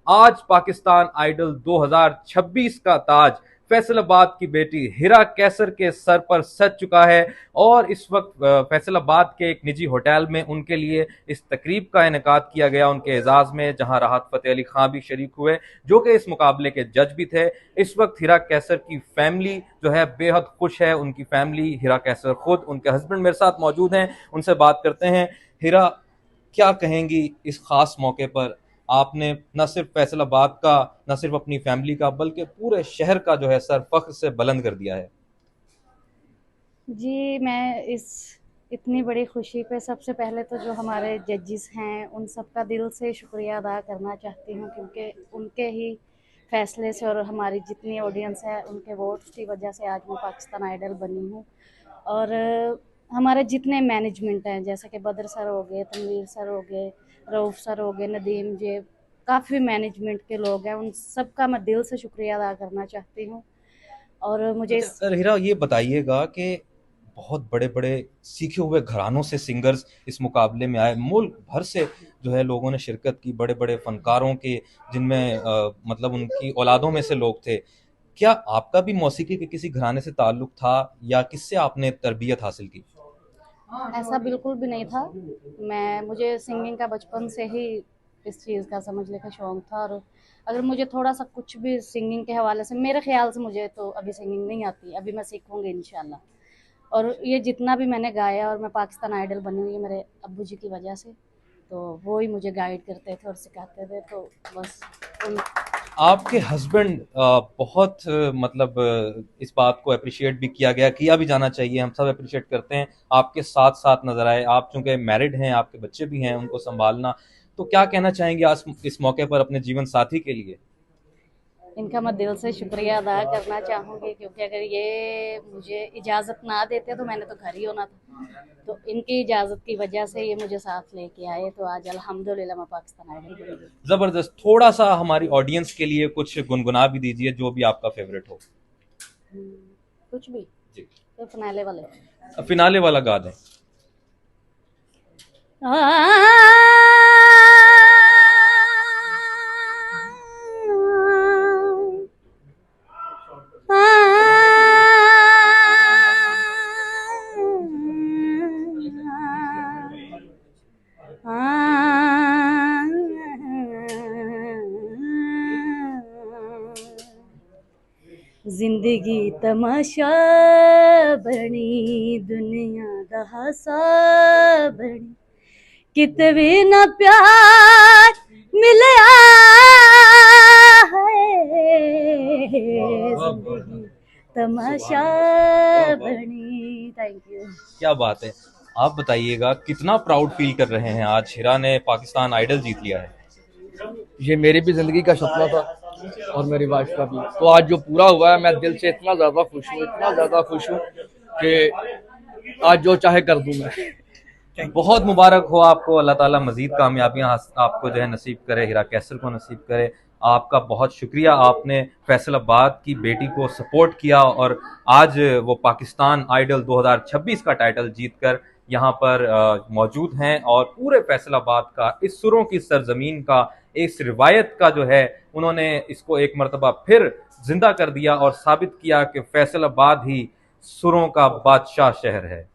आज पाकिस्तान आइडल 2026 का ताज फैसलाबाद की बेटी हिरा कैसर के सर पर सज चुका है और इस वक्त फैसलाबाद के एक निजी होटल में उनके लिए इस तकरीब का इनेकाद किया गया उनके एजाज में, जहां राहत फतेह अली खां भी शरीक हुए जो कि इस मुकाबले के जज भी थे। इस वक्त हिरा कैसर की फैमिली जो है बेहद खुश है। उनकी फैमिली, हिरा कैसर खुद, उनके हस्बैंड मेरे साथ मौजूद हैं, उनसे बात करते हैं। हिरा, क्या कहेंगी इस खास मौके पर? आपने न सिर्फ फैसलाबाद का, न सिर्फ अपनी फैमिली का, बल्कि पूरे शहर का जो है सर फख्र से बुलंद कर दिया है। जी, मैं इस इतनी बड़ी खुशी पे सबसे पहले तो जो हमारे जजेस हैं उन सब का दिल से शुक्रिया अदा करना चाहती हूँ, क्योंकि उनके ही फैसले से और हमारी जितनी ऑडियंस है उनके वोट्स की वजह से आज मैं पाकिस्तान आइडल बनी हूँ। और हमारे जितने मैनेजमेंट हैं, जैसे कि बदर सर हो गए, तनवीर सर हो गए, रऊफ़ सर हो गए, नदीम जी, काफ़ी मैनेजमेंट के लोग हैं, उन सब का मैं दिल से शुक्रिया अदा करना चाहती हूँ। और मुझे अच्छा इस सर, हीरा ये बताइएगा कि बहुत बड़े बड़े सीखे हुए घरानों से सिंगर्स इस मुकाबले में आए, मुल्क भर से जो है लोगों ने शिरकत की, बड़े बड़े फनकारों के, जिनमें मतलब उनकी औलादों में से लोग थे। क्या आपका भी मौसीकी के किसी घराने से ताल्लुक था या किससे आपने तरबियत हासिल की? ऐसा बिल्कुल भी नहीं था। मुझे सिंगिंग का बचपन से ही इस चीज़ का समझ ले का शौक़ था। और अगर मुझे थोड़ा-सा कुछ भी सिंगिंग के हवाले से, मेरे ख़्याल से मुझे तो अभी सिंगिंग नहीं आती, अभी मैं सीखूँगी इंशाल्लाह। और ये जितना भी मैंने गाया और मैं पाकिस्तान आइडल बनी हुई है मेरे अब्बू जी की वजह से, तो वो ही मुझे गाइड करते थे और सिखाते थे, तो बस उन आपके हस्बैंड बहुत मतलब इस बात को अप्रिशिएट भी किया गया, किया भी जाना चाहिए, हम सब अप्रिशिएट करते हैं, आपके साथ साथ नजर आए। आप चूंकि मैरिड हैं, आपके बच्चे भी हैं, उनको संभालना, तो क्या कहना चाहेंगे आज इस मौके पर अपने जीवन साथी के लिए? इनका मैं दिल से शुक्रिया अदा करना चाहूँगी, क्योंकि अगर ये मुझे इजाज़त ना देते तो मैंने तो घर ही होना था। तो इनकी इजाज़त की वजह से ये मुझे साथ लेके आए, तो आज अल्हम्दुलिल्लाह मैं पाकिस्तान आइडल बन गई। जबरदस्त। थोड़ा सा हमारी ऑडियंस के लिए कुछ गुनगुना भी दीजिए, जो भी आपका फेवरेट हो। कुछ भी, जी, तो फिनाले वाले। फिनाले वाला गा दें। जिंदगी तमाशा बनी, दुनिया दा हासा बनी, किते भी ना प्यार मिलया है, जिंदगी तमाशा बनी। Thank you. क्या बात है। आप बताइएगा, कितना प्राउड फील कर रहे हैं आज हिरा ने पाकिस्तान आइडल जीत लिया है? ये मेरी भी ज़िंदगी का सपना था और मेरी वाइफ का भी। तो आज जो पूरा हुआ है, मैं दिल से इतना ज़्यादा खुश हूँ, इतना ज़्यादा खुश हूँ कि आज जो चाहे कर दूँ मैं। बहुत मुबारक हो आपको, अल्लाह ताला मजीद कामयाबियां आपको जो है नसीब करे, हिरा कैसर को नसीब करे। आपका बहुत शुक्रिया, आपने फैसलाबाद की बेटी को सपोर्ट किया और आज वो पाकिस्तान आइडल 2026 का टाइटल जीतकर यहाँ पर मौजूद हैं और पूरे फैसलाबाद का, इस सुरों की सरजमीन का, इस रिवायत का जो है, उन्होंने इसको एक मरतबा फिर जिंदा कर दिया और साबित किया कि फैसलाबाद ही सुरों का बादशाह शहर है।